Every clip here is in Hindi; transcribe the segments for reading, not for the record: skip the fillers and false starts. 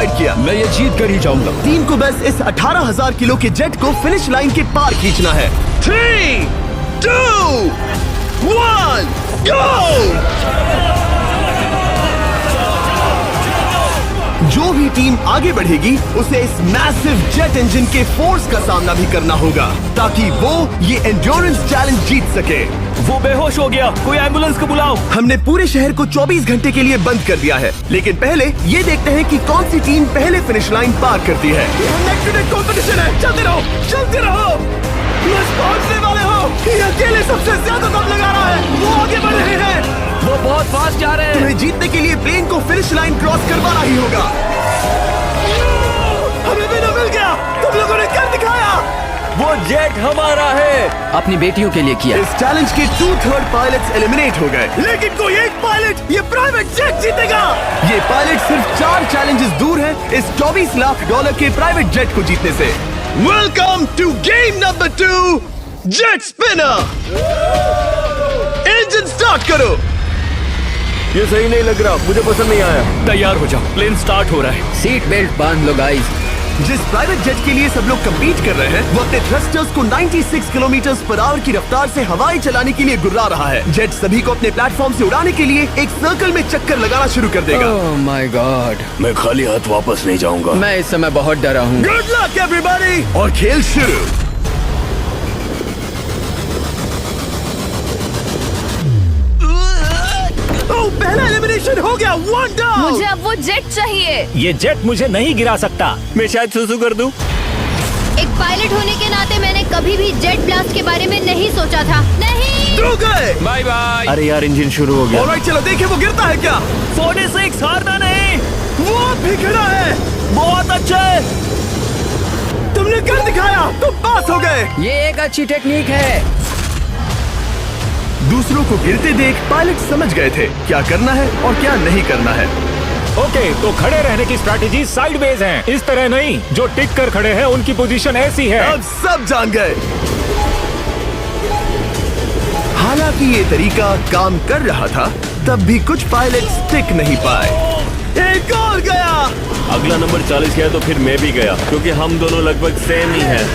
डिसाइड किया। मैं ये जीत कर ही जाऊंगा। टीम को बस इस 18,000 किलो के जेट को फिनिश लाइन के पार खींचना है। 3, 2, 1, गो! जो भी टीम आगे बढ़ेगी उसे इस मैसिव जेट इंजन के फोर्स का सामना भी करना होगा ताकि वो ये एंड्योरेंस चैलेंज जीत सके। वो बेहोश हो गया, कोई एम्बुलेंस को बुलाओ। हमने पूरे शहर को 24 घंटे के लिए बंद कर दिया है, लेकिन पहले ये देखते हैं कि कौन सी टीम पहले फिनिश लाइन पार करती है। कंपटीशन है, चलते रहो, चलते रहो। पहुंचने वाले हो। ये अकेले सबसे ज्यादा दम लगा रहा है, वो आगे बढ़ रहे हैं। वो बहुत फास्ट जा रहे हैं। तुम्हें जीतने के लिए प्लेन को फिनिश लाइन क्रॉस करवाना ही होगा। हमें भी मिल गया, तुम लोगों ने कर दिखाया। वो जेट हमारा है। अपनी बेटियों के लिए किया। इस चैलेंज के 2/3 पायलट्स एलिमिनेट हो गए, लेकिन कोई एक पायलट ये प्राइवेट जेट जीतेगा। ये पायलट सिर्फ 4 चैलेंजेस दूर है इस $24 लाख के प्राइवेट जेट को जीतने से। Welcome to game number 2, jet spinner. Engine start करो। ये सही नहीं लग रहा, मुझे पसंद नहीं आया। तैयार हो जाओ, प्लेन स्टार्ट हो रहा है। सीट बेल्ट बांध लो गाइस। जिस प्राइवेट जेट के लिए सब लोग कम्पीट कर रहे हैं वो अपने थ्रस्टर्स को 96 किलोमीटर पर आवर की रफ्तार से हवाएं चलाने के लिए गुर्रा रहा है। जेट सभी को अपने प्लेटफॉर्म से उड़ाने के लिए एक सर्कल में चक्कर लगाना शुरू कर देगा। ओह माय गॉड, मैं खाली हाथ वापस नहीं जाऊंगा। मैं इस समय बहुत डरा हूँ। गुड लक एवरीबॉडी, और खेल शुरू। पहला एलिमिनेशन हो गया, 1 डाउन। मुझे अब वो जेट चाहिए। ये जेट मुझे नहीं गिरा सकता। मैं शायद सुसु कर दूं। एक पायलट होने के नाते मैंने कभी भी जेट ब्लास्ट के बारे में नहीं सोचा था। नहीं। दो गए। Bye bye. अरे यार, इंजन शुरू हो गया। ऑलराइट, चलो देखें वो गिरता है क्या। 46, हारना नहीं। वो भी खड़ा है। बहुत अच्छा है। तुमने कर दिखाया, तुम पास हो गए। ये एक अच्छी टेक्निक है। दूसरों को गिरते देख पायलट समझ गए थे क्या करना है और क्या नहीं करना है। ओके, तो खड़े रहने की स्ट्रैटेजी साइडवेज है, इस तरह नहीं। जो टिक कर खड़े हैं उनकी पोजीशन ऐसी है। अब सब जान गए। हालांकि ये तरीका काम कर रहा था, तब भी कुछ पायलट टिक नहीं पाए। एक और गया। अगला नंबर 40 गया तो फिर मैं भी गया, क्योंकि हम दोनों लगभग सेम ही हैं।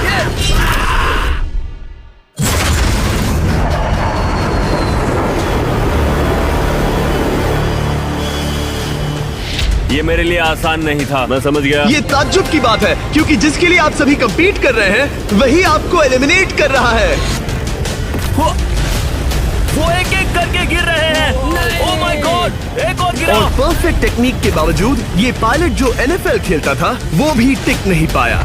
ये मेरे लिए आसान नहीं था, मैं समझ गया। ये ताज्जुब की बात है, क्योंकि जिसके लिए आप सभी कंपीट कर रहे हैं वही आपको एलिमिनेट कर रहा है। वो एक एक करके गिर रहे हैं। ओह माय गॉड, एक और गिरा। और परफेक्ट टेक्निक के बावजूद ये पायलट जो NFL खेलता था वो भी टिक नहीं पाया।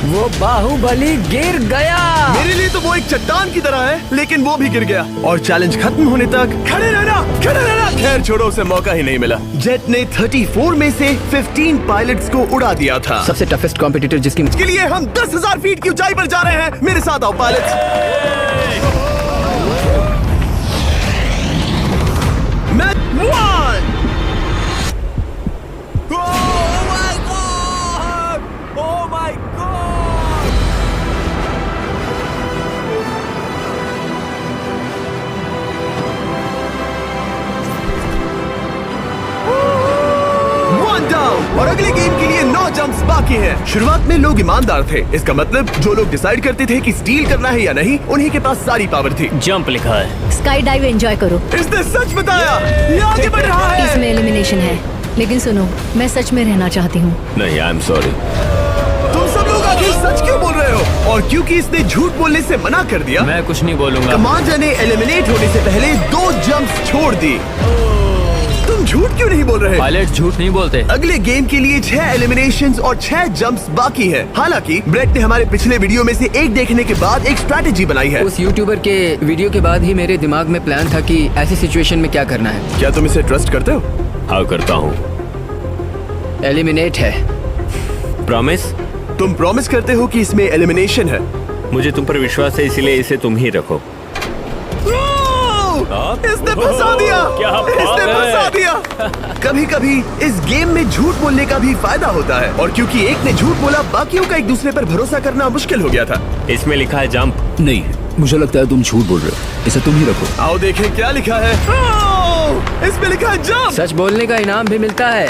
वो बाहुबली गिर गया। मेरे लिए तो वो एक चट्टान की तरह है, लेकिन वो भी गिर गया। और चैलेंज खत्म होने तक खड़े रहना, खड़े रहना। खैर छोड़ो, उसे मौका ही नहीं मिला। जेट ने 34 में से 15 पायलट्स को उड़ा दिया था। सबसे टफेस्ट कॉम्पिटिटर जिसकी के लिए हम 10,000 फीट की ऊंचाई पर जा रहे हैं। मेरे साथ आओ पायलट्स। मैच 1। और अगले गेम के लिए 9 जंप्स बाकी हैं। शुरुआत में लोग ईमानदार थे, इसका मतलब जो लोग डिसाइड करते थे कि स्टील करना है या नहीं, उन्हीं के पास सारी पावर थी। जंप लिखा है। स्काई डाइव एंजॉय करो। इसने सच बताया, ये आगे बढ़ रहा है। इसमें एलिमिनेशन है, लेकिन सुनो, मैं सच में रहना चाहती हूँ। नहीं, आई एम सॉरी। तुम सब लोग आखिर सच क्यों बोल रहे हो? और क्योंकि इसने झूठ बोलने से मना कर दिया, मैं कुछ नहीं बोलूंगा। कमांडर ने एलिमिनेट होने से पहले 2 जंप्स छोड़ दी। तुम झूठ क्यों नहीं बोल रहे? पायलट झूठ नहीं बोलते। अगले गेम के लिए 6 एलिमिनेशंस और 6 जंप्स बाकी है। हालांकि ब्रेट ने हमारे पिछले वीडियो में से एक देखने के बाद एक स्ट्रैटेजी बनाई है। उस यूट्यूबर के वीडियो के बाद ही मेरे दिमाग में प्लान था कि ऐसी सिचुएशन में क्या करना है। क्या तुम इसे ट्रस्ट करते हो? हाँ, करता हूँ। एलिमिनेट है। प्रॉमिस? तुम प्रॉमिस करते हो कि इसमें एलिमिनेशन है? मुझे तुम पर विश्वास है, इसीलिए इसे तुम ही रखो। इसने फंसा दिया। क्या बात इसने है? फंसा दिया। कभी कभी इस गेम में झूठ बोलने का भी फायदा होता है, और क्योंकि एक ने झूठ बोला, बाकियों का एक दूसरे पर भरोसा करना मुश्किल हो गया था। इसमें लिखा है जंप। नहीं, मुझे लगता है तुम झूठ बोल रहे हो, इसे तुम ही रखो। आओ देखें क्या लिखा है। ओह, इसमें लिखा है जंप। सच बोलने का इनाम भी मिलता है।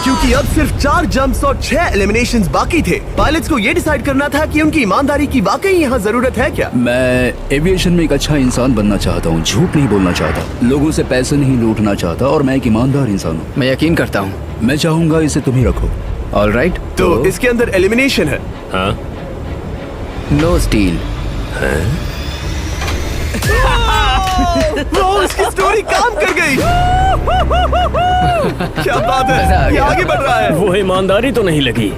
क्योंकि अब सिर्फ 4 जंप्स और 6 एलिमिनेशंस बाकी थे, पायलट्स को ये डिसाइड करना था कि उनकी ईमानदारी की वाकई यहाँ जरूरत है क्या। मैं एविएशन में एक अच्छा इंसान बनना चाहता हूँ, झूठ नहीं बोलना चाहता, लोगों से पैसे नहीं लूटना चाहता और मैं एक ईमानदार इंसान हूँ। मैं यकीन करता हूँ। मैं चाहूंगा इसे तुम ही रखो। ऑलराइट, तो इसके अंदर एलिमिनेशन है। हाँ, नो स्टील। वो उसकी स्टोरी काम कर गई। क्या बात मजा आ है, ये गया। आगे बढ़ रहा है। वो ईमानदारी तो नहीं लगी।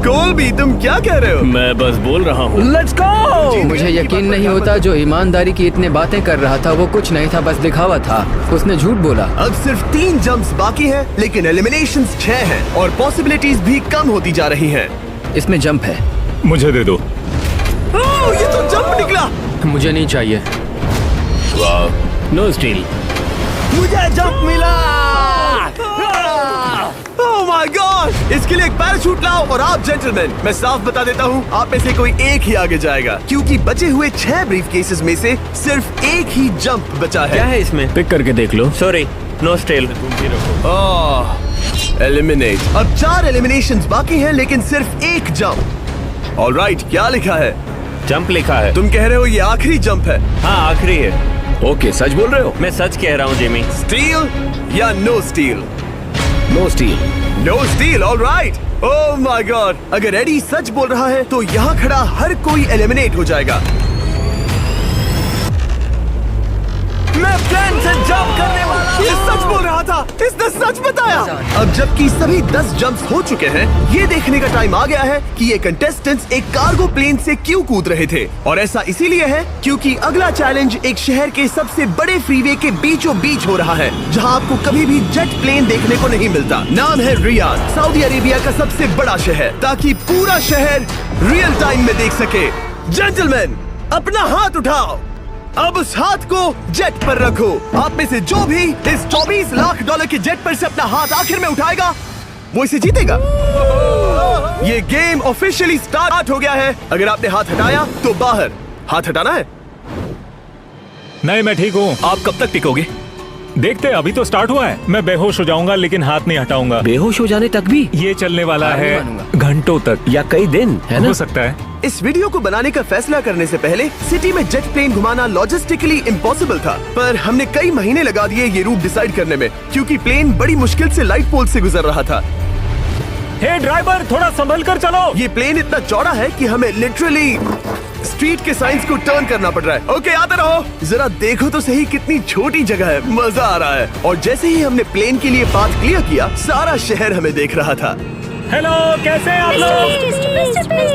कोलबी, तुम क्या कह रहे हो? मैं बस बोल रहा हूँ। Let's go. मुझे यकीन नहीं होता जो ईमानदारी की इतने बातें कर रहा था वो कुछ नहीं था, बस दिखावा था। उसने झूठ बोला। अब सिर्फ 3 जंप्स बाकी हैं, लेकिन एलिमिनेशंस 6 हैं और पॉसिबिलिटीज भी कम होती जा रही हैं। इसमें जंप है। मुझे दे दो। ओह, ये तो जंप निकला। मुझे नहीं चाहिए। No steel. मुझे जंप मिला। ओह माय गॉड, इसके लिए एक पैराशूट लाओ। और आप जेंटलमैन, मैं साफ बता देता हूँ, आप में से कोई एक ही आगे जाएगा, क्योंकि बचे हुए 6 ब्रीफ केसेस में से सिर्फ एक ही जंप बचा क्या है। है इसमें? पिक करके देख लो। Sorry, no steal. एलिमिनेट। अब 4 एलिमिनेशंस बाकी हैं, लेकिन सिर्फ एक जंप। ऑलराइट, क्या लिखा है? जंप लिखा है। तुम कह रहे हो ये आखिरी जंप है? हाँ, आखिरी है। ओके, सच बोल रहे हो? मैं सच कह रहा हूँ जिमी। स्टील या no steal? No steal. No steal, alright. Oh my god, अगर एडी सच बोल रहा है तो यहाँ खड़ा हर कोई एलिमिनेट हो जाएगा। मैं प्लेन से जंप करने वाला हूँ। ये सच बोल रहा था, इसने सच बताया। अब जबकि सभी 10 जंप्स हो चुके हैं, ये देखने का टाइम आ गया है कि ये कंटेस्टेंट्स एक कार्गो प्लेन से क्यों कूद रहे थे। और ऐसा इसीलिए है क्योंकि अगला चैलेंज एक शहर के सबसे बड़े फ्रीवे के बीचों बीच हो रहा है, जहाँ आपको कभी भी जेट प्लेन देखने को नहीं मिलता। नाम है रियाद, सऊदी अरेबिया का सबसे बड़ा शहर, ताकि पूरा शहर रियल टाइम में देख सके। जेंटलमैन, अपना हाथ उठाओ। अब उस हाथ को जेट पर रखो। आप में से जो भी इस 24 लाख डॉलर के जेट पर से अपना हाथ आखिर में उठाएगा, वो इसे जीतेगा। ये गेम ऑफिशियली स्टार्ट हो गया है। अगर आपने हाथ हटाया तो बाहर। हाथ हटाना है। नहीं, मैं ठीक हूँ। आप कब तक टिकोगे? देखते हैं, अभी तो स्टार्ट हुआ है। मैं बेहोश हो जाऊंगा लेकिन हाथ नहीं हटाऊंगा। बेहोश हो जाने तक भी? ये चलने वाला हार नहीं है मानूंगा। घंटों तक या कई दिन, है ना? हो सकता है। इस वीडियो को बनाने का फैसला करने से पहले सिटी में जेट प्लेन घुमाना लॉजिस्टिकली इम्पॉसिबल था, पर हमने कई महीने लगा दिए ये रूट डिसाइड करने में, क्योंकि प्लेन बड़ी मुश्किल से लाइट पोल से गुजर रहा था। हे ड्राइवर, थोड़ा संभल कर चलो। ये प्लेन इतना चौड़ा है कि हमें लिटरली स्ट्रीट के साइंस को टर्न करना पड़ रहा है। ओके, आते रहो। जरा देखो तो सही कितनी छोटी जगह है, मजा आ रहा है। और जैसे ही हमने प्लेन के लिए पाथ क्लियर किया, सारा शहर हमें देख रहा था। हेलो, कैसे हैं आप लोग?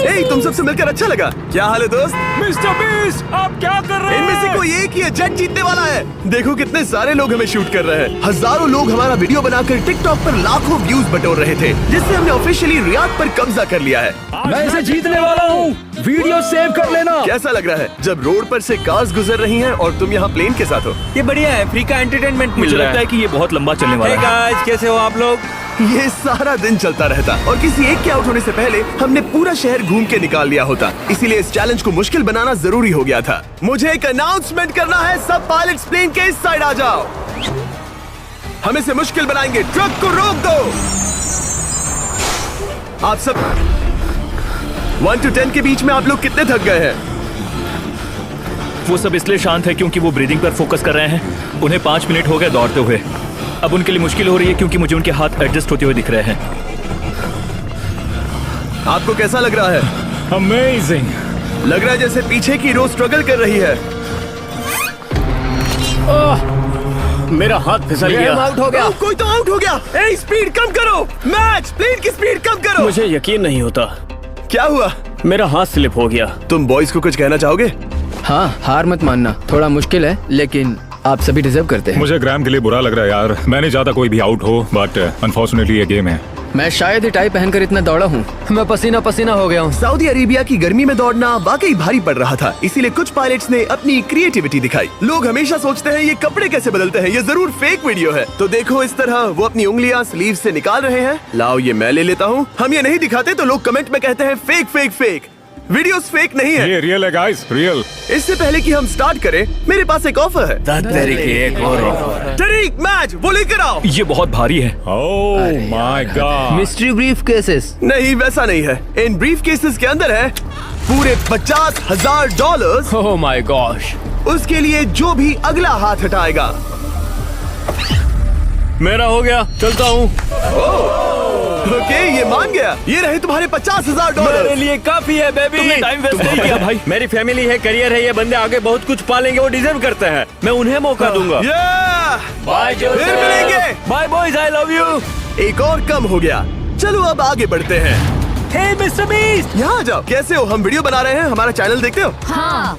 ए, तुम सबसे मिलकर अच्छा लगा। क्या हाल है दोस्त? मिस्टर बीस्ट, आप क्या कर रहे हैं? इनमें से कोई एक ही है जेट जीतने वाला है। देखो कितने सारे लोग हमें शूट कर रहे हैं। हजारों लोग हमारा वीडियो बनाकर टिकटॉक पर लाखों व्यूज बटोर रहे थे, जिससे हमने ऑफिशियली रियाद पर कब्जा कर लिया है। मैं इसे जीतने वाला हूँ। वीडियो सेव कर लेना। कैसा लग रहा है जब रोड पर से कार्स गुजर रही हैं और तुम यहाँ प्लेन के साथ हो? ये बढ़िया है, फ्री का एंटरटेनमेंट मिल मुझे रहा लगता है कि ये बहुत लंबा चलने वाला है। गाइस, कैसे हो आप लोग? ये सारा दिन चलता रहता और किसी एक के आउट होने से पहले हमने पूरा शहर घूम के निकाल लिया होता। इसीलिए इस चैलेंज को मुश्किल बनाना जरूरी हो गया था। मुझे एक अनाउंसमेंट करना है। सब पायलट्स प्लेन के इस साइड आ जाओ। हम इसे मुश्किल बनाएंगे। ट्रक को रोक दो। आप सब 1 to 10 के बीच में आप लोग कितने थक गए हैं? वो सब इसलिए शांत है क्योंकि वो ब्रीदिंग पर फोकस कर रहे हैं। उन्हें 5 मिनट हो गए दौड़ते हुए। अब उनके लिए मुश्किल हो रही है क्योंकि मुझे उनके हाथ एडजस्ट होते हुए दिख रहे हैं। आपको कैसा लग रहा है? अमेजिंग। लग रहा है जैसे पीछे की रो स्ट्रगल कर रही है। मेरा हाथ फिसल गया। आउट हो गया। कोई तो आउट हो गया। ए, स्पीड कम करो। मैच, प्लेन की स्पीड कम करो। मुझे यकीन नहीं होता। क्या हुआ? मेरा हाथ स्लिप हो गया। तुम बॉयज को कुछ कहना चाहोगे? हाँ, हार मत मानना। थोड़ा मुश्किल है लेकिन आप सभी डिजर्व करते हैं। मुझे ग्राम के लिए बुरा लग रहा है यार। मैं नहीं चाहता कोई भी आउट हो, बट अनफॉर्चुनेटली ये गेम है। मैं शायद ही टाई पहनकर इतना दौड़ा हूँ। मैं पसीना पसीना हो गया हूँ। सऊदी अरेबिया की गर्मी में दौड़ना वाकई भारी पड़ रहा था, इसीलिए कुछ पायलट्स ने अपनी क्रिएटिविटी दिखाई। लोग हमेशा सोचते हैं ये कपड़े कैसे बदलते हैं, ये जरूर फेक वीडियो है। तो देखो इस तरह वो अपनी उंगलियां स्लीव से निकाल रहे हैं। लाओ ये मैं ले लेता हूँ। हम ये नहीं दिखाते तो लोग कमेंट में कहते हैं fake fake fake. Videos fake नहीं है। ये रियल है गाइस, रियल। इससे पहले कि हम स्टार्ट करें, मेरे पास एक ऑफर है। एक और तरीक मैच वो लेकर आओ। ये बहुत भारी है। ओह my God. Mystery brief cases. नहीं, वैसा नहीं है। इन ब्रीफ केसेस के अंदर है पूरे $50,000। Oh my gosh. उसके लिए जो भी अगला हाथ हटाएगा। मेरा हो गया, चलता हूँ। ओके, ये मान गया। ये रहे तुम्हारे मेरे $50,000। लिए काफी है बेबी। तुमने टाइम वेस्ट नहीं किया भाई। मेरी फैमिली है, करियर है, ये बंदे आगे बहुत कुछ पालेंगे, वो डिजर्व करते हैं। मैं उन्हें मौका दूंगा। बाय फिर मिलेंगे। Bye boys, I love you. एक और कम हो गया। चलो अब आगे बढ़ते हैं। हे मिस्टर बीस्ट। यहाँ आ जाओ। कैसे हो? हम वीडियो बना रहे हैं, हमारा चैनल देखते हो? हाँ।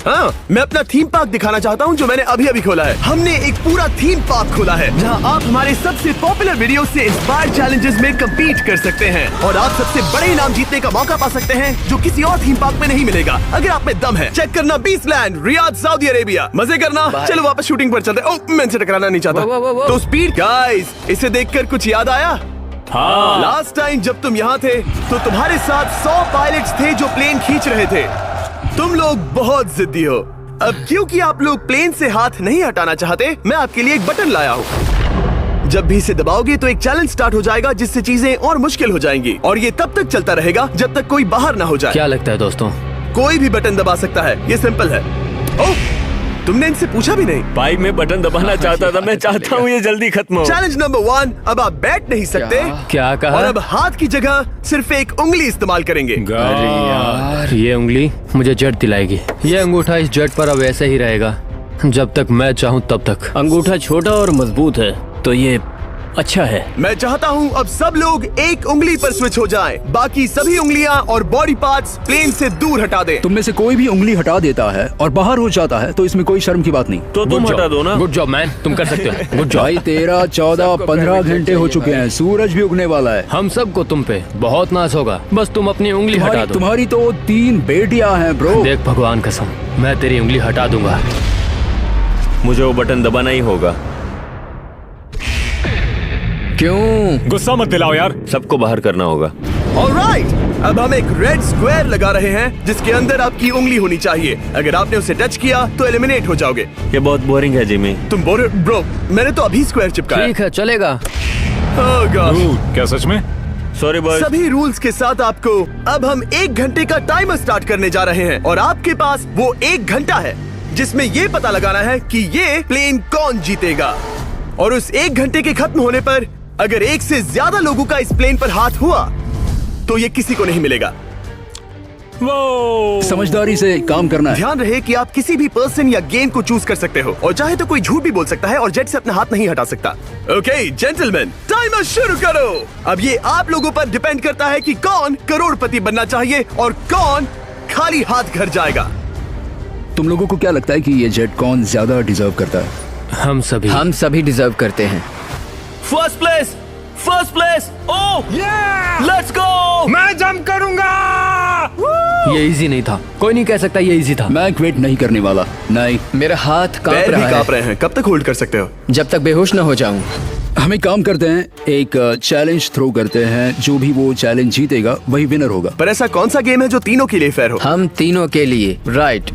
मैं अपना थीम पार्क दिखाना चाहता हूँ जो मैंने अभी अभी खोला है। हमने एक पूरा थीम पार्क खोला है जहाँ आप हमारे सबसे पॉपुलर वीडियो से इंस्पायर्ड चैलेंजेस में कम्पीट कर सकते हैं और आप सबसे बड़े इनाम जीतने का मौका पा सकते हैं जो किसी और थीम पार्क में नहीं मिलेगा। अगर आप में दम है, चेक करना बीचलैंड, रियाद, सऊदी अरेबिया। मजे करना। चलो वापस शूटिंग पर चलते। ओह, मैं इनसे टकराना नहीं चाहता। तो स्पीड गाइस, इसे देखकर कुछ याद आया? हाँ। लास्ट टाइम जब तुम यहाँ थे तो तुम्हारे साथ 100 पायलट्स थे जो प्लेन खींच रहे थे। तुम लोग बहुत जिद्दी हो। अब क्योंकि आप लोग प्लेन से हाथ नहीं हटाना चाहते, मैं आपके लिए एक बटन लाया हूँ। जब भी इसे दबाओगे तो एक चैलेंज स्टार्ट हो जाएगा जिससे चीजें और मुश्किल हो जाएंगी और ये तब तक चलता रहेगा जब तक कोई बाहर ना हो जाए। क्या लगता है दोस्तों? कोई भी बटन दबा सकता है, ये सिंपल है। ओह, तुमने इनसे पूछा भी नहीं। भाई मैं बटन दबाना चाहता था, मैं चाहता हूँ ये जल्दी खत्म हो। चैलेंज नंबर 1, अब आप बैठ नहीं सकते। क्या कहा? और अब हाथ की जगह सिर्फ एक उंगली इस्तेमाल करेंगे। अरे यार, ये उंगली मुझे जट दिलाएगी। ये अंगूठा इस जट पर अब ऐसे ही रहेगा जब तक मैं चाहूँ तब तक। अंगूठा छोटा और मजबूत है तो ये अच्छा है। मैं चाहता हूँ अब सब लोग एक उंगली पर स्विच हो जाएं। बाकी सभी उंगलियां और बॉडी पार्ट्स प्लेन से दूर हटा दें। तुम में से कोई भी उंगली हटा देता है और बाहर हो जाता है तो इसमें कोई शर्म की बात नहीं। तो तुम हटा दो ना। गुड जॉब मैन, तुम कर सकते हो। Good job. भाई 13, 14, 15 घंटे हो चुके हैं। सूरज भी उगने वाला है। हम सबको तुम पे बहुत नाज होगा, बस तुम अपनी उंगली हटा दो। तुम्हारी तो 3 बेटियां हैं ब्रो। देख भगवान कसम, मैं तेरी उंगली हटा दूंगा। मुझे वो बटन दबाना ही होगा। क्यों? गुस्सा मत दिलाओ यार। सबको बाहर करना होगा। ऑलराइट, अब हम एक रेड स्क्वायर लगा रहे हैं जिसके अंदर आपकी उंगली होनी चाहिए। अगर आपने उसे टच किया तो एलिमिनेट हो जाओगे। ये बहुत बोरिंग है जिमी। तुम ब्रो, मैंने तो अभी स्क्वायर चिपकाया। ठीक है, चलेगा। Oh gosh। क्या सच में? Sorry boy. सभी रूल्स के साथ आपको अब हम 1 घंटे का टाइमर स्टार्ट करने जा रहे हैं और आपके पास वो 1 घंटा है जिसमें ये पता लगाना है कि ये प्लेन कौन जीतेगा। और उस 1 घंटे के खत्म होने पर अगर 1 से ज्यादा लोगों का इस प्लेन पर हाथ हुआ तो ये किसी को नहीं मिलेगा। समझदारी से काम करना है। ध्यान रहे कि आप किसी भी पर्सन या गेम को चूज कर सकते हो और चाहे तो कोई झूठ भी बोल सकता है और जेट से अपना हाथ नहीं हटा सकता। ओके जेंटलमैन, टाइमर शुरू करो। अब ये आप लोगों पर डिपेंड करता है कि कौन करोड़पति बनना चाहिए और कौन खाली हाथ घर जाएगा। तुम लोगों को क्या लगता है कि ये जेट कौन ज्यादा डिजर्व करता है? हम सभी डिजर्व करते हैं। First place. Oh let's go. मैं जंप करूंगा। ये इजी नहीं था, कोई नहीं कह सकता ये इजी था। मैं क्विट नहीं करने वाला। नहीं, मेरा हाथ कांप पैर भी रहा कांप है। रहे हैं। कब तक होल्ड कर सकते हो? जब तक बेहोश न हो जाऊं। हम एक काम करते हैं, एक चैलेंज थ्रो करते हैं। जो भी वो चैलेंज जीतेगा वही विनर होगा। पर ऐसा कौन सा गेम है जो तीनों के लिए फेयर हो? हम तीनों के लिए। राइट।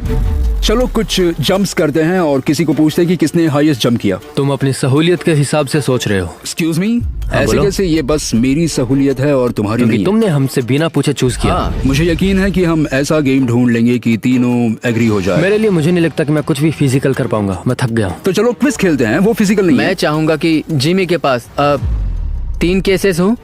चलो कुछ जंप्स करते हैं और किसी को पूछते हैं कि किसने हाईएस्ट जंप किया। तुम अपनी सहूलियत के हिसाब से सोच रहे हो। एक्सक्यूज मी, ऐसे बोलो। कैसे? ये बस मेरी सहूलियत है और तुम्हारी क्योंकि नहीं। तुमने हमसे बिना पूछे चूज किया। हाँ। मुझे यकीन है कि हम ऐसा गेम ढूंढ लेंगे कि तीनों एग्री हो जाए। मेरे लिए मुझे नहीं लगता कि मैं कुछ भी फिजिकल कर पाऊंगा, मैं थक गया हूँ। तो चलो क्विज खेलते हैं। वो फिजिकल नहीं मैं है। चाहूंगा कि जिमी के पास 3 केसेस हो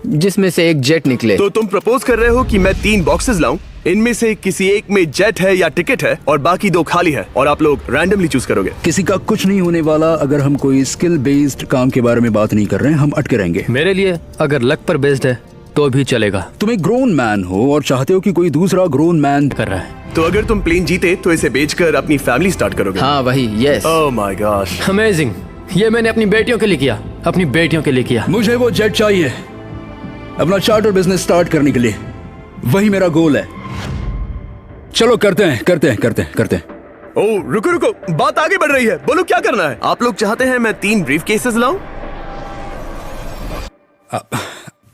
जिसमें से एक जेट निकले। तो तुम प्रपोज कर रहे हो कि मैं 3 बॉक्सेस लाऊं, इनमें से किसी एक में जेट है या टिकट है और बाकी 2 खाली है और आप लोग रैंडमली चूज करोगे। किसी का कुछ नहीं होने वाला। अगर हम कोई स्किल बेस्ड काम के बारे में बात नहीं कर रहे हैं, हम अटके रहेंगे। मेरे लिए अगर लक पर बेस्ड है तो भी चलेगा। तुम एक ग्रोन मैन हो और चाहते हो कि कोई दूसरा ग्रोन मैन कर रहा है। तो अगर तुम प्लेन जीते तो इसे बेचकर अपनी फैमिली स्टार्ट करोगे। हाँ वही, yes. Oh my gosh. Amazing. ये मैंने अपनी बेटियों के लिए किया, अपनी बेटियों के लिए किया। मुझे वो जेट चाहिए अपना चार्टर बिजनेस स्टार्ट करने के लिए। वही मेरा गोल है। चलो करते हैं। ओह रुको, बात आगे बढ़ रही है। बोलो क्या करना है? आप लोग चाहते हैं मैं 3 ब्रीफ केसेस लाऊं?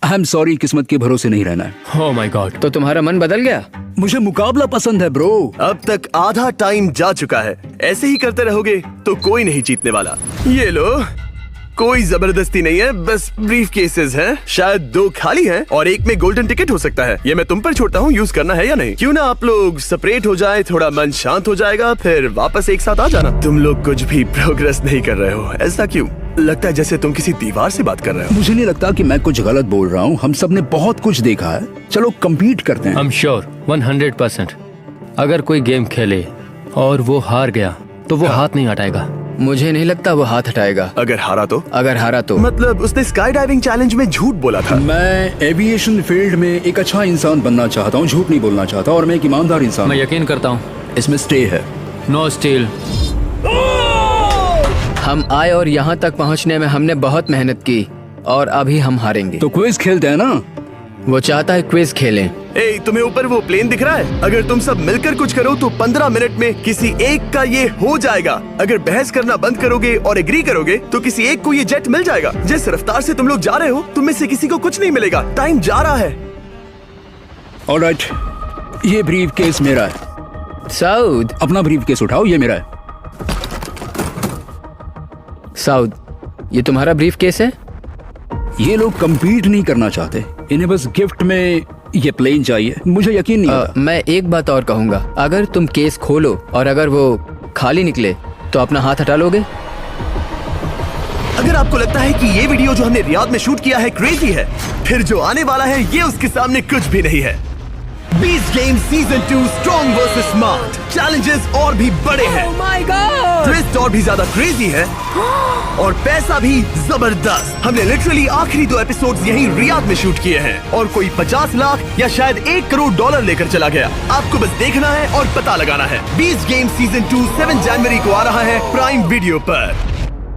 आई एम सॉरी, किस्मत के भरोसे नहीं रहना है। ओह माय गॉड। तो तुम्हारा मन बदल गया? मुझे मुकाबला पसंद है ब्रो। अब तक आधा टाइम जा चुका है। ऐसे ही करते रहोगे तो कोई नहीं जीतने वाला। ये लो, कोई जबरदस्ती नहीं है, बस ब्रीफ केसेस हैं। शायद 2 खाली हैं और एक में गोल्डन टिकट हो सकता है। ये मैं तुम पर छोड़ता हूँ, यूज करना है या नहीं। क्यों ना आप लोग सेपरेट हो जाए, थोड़ा मन शांत हो जाएगा, फिर वापस एक साथ आ जाना। तुम लोग कुछ भी प्रोग्रेस नहीं कर रहे हो, ऐसा क्यों? लगता है जैसे तुम किसी दीवार से बात कर रहे हो। मुझे नहीं लगता कि मैं कुछ गलत बोल रहा हूँ। हम सब ने बहुत कुछ देखा है। चलो कम्पीट करते हैं। I am sure 100%। अगर कोई गेम खेले और वो हार गया तो वो हाथ नहीं हटाएगा। मुझे नहीं लगता वो हाथ हटाएगा। अगर हारा तो? अगर हारा तो मतलब उसने स्काई डाइविंग चैलेंज में झूठ बोला था। मैं एविएशन फील्ड में एक अच्छा इंसान बनना चाहता हूँ, झूठ नहीं बोलना चाहता, और मैं एक ईमानदार इंसान मैं हूँ। यकीन करता हूँ। इसमें स्टे है। No steal. हम आए और यहाँ तक पहुँचने में हमने बहुत मेहनत की और अभी हम हारेंगे। तो क्विज खेलते हैं ना? वो चाहता है क्विज खेलें। ए, तुम्हें ऊपर वो प्लेन दिख रहा है? अगर तुम सब मिलकर कुछ करो तो 15 मिनट में किसी एक का ये हो जाएगा। अगर बहस करना बंद करोगे और एग्री करोगे तो किसी एक को ये जेट मिल जाएगा। जिस रफ्तार से तुम लोग जा रहे हो, तुम में से किसी को कुछ नहीं मिलेगा। टाइम जा रहा है। ऑलराइट, ये ब्रीफ केस मेरा है। साउद, अपना ब्रीफ केस उठाओ, ये मेरा है। साउद, ये तुम्हारा ब्रीफ केस है? ये लोग कम्पीट नहीं करना चाहते, इन्हें बस गिफ्ट में ये प्लेन चाहिए। मुझे यकीन नहीं आता। मैं एक बात और कहूंगा, अगर तुम केस खोलो और अगर वो खाली निकले तो अपना हाथ हटा लोगे? अगर आपको लगता है कि ये वीडियो जो हमने रियाद में शूट किया है क्रेजी है, फिर जो आने वाला है ये उसके सामने कुछ भी नहीं है। Beast game season 2 strong versus smart. Challenges और भी बड़े हैं। ट्विस्ट और भी ज्यादा क्रेजी है और पैसा भी जबरदस्त। हमने लिटरली आखिरी 2 एपिसोड्स यहीं रियाद में शूट किए हैं और कोई 50 लाख या शायद $1 करोड़ लेकर चला गया। आपको बस देखना है और पता लगाना है। बीस्ट गेम सीजन 2 7 जनवरी को आ रहा है प्राइम वीडियो पर।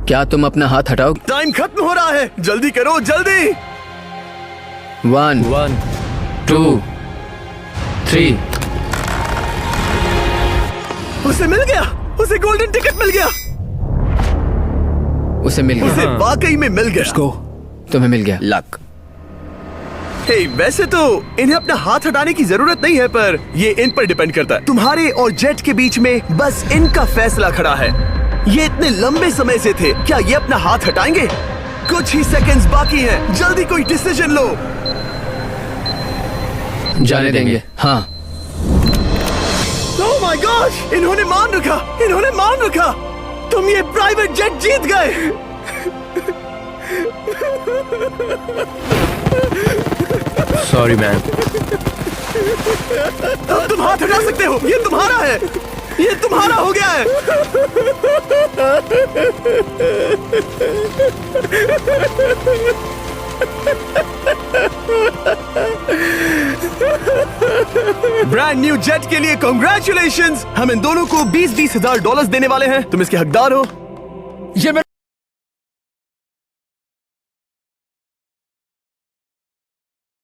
क्या तुम अपना हाथ हटाओ? टाइम खत्म हो रहा है, जल्दी करो, जल्दी। 1 1 2 3। उसे मिल गया, उसे गोल्डन टिकट मिल गया। उसे मिल उसे गया। वाकई में मिल गया। इसको तुम्हें मिल गया। लक। हे, वैसे तो इन्हें अपना हाथ हटाने की जरूरत नहीं है, पर ये इन पर डिपेंड करता है। तुम्हारे और जेट के बीच में बस इनका फैसला खड़ा है। ये इतने लंबे समय से थे, क्या ये अपना हाथ हटाएंगे? कुछ ही सेकंड्स बाकी हैं, जल्दी कोई डिसीजन लो। जाने देंगे। हाँ। ओह माय गॉश, इन्होंने मान रखा, इन्होंने मान रखा। तुम ये प्राइवेट जेट जीत गए। Sorry man. अब तुम हाथ हटा सकते हो, ये तुम्हारा है, ये तुम्हारा हो गया है। ब्रांड न्यू जेट के लिए कांग्रेचुलेशंस। हम इन दोनों को $20,000 देने वाले हैं। तुम इसके हकदार हो। ये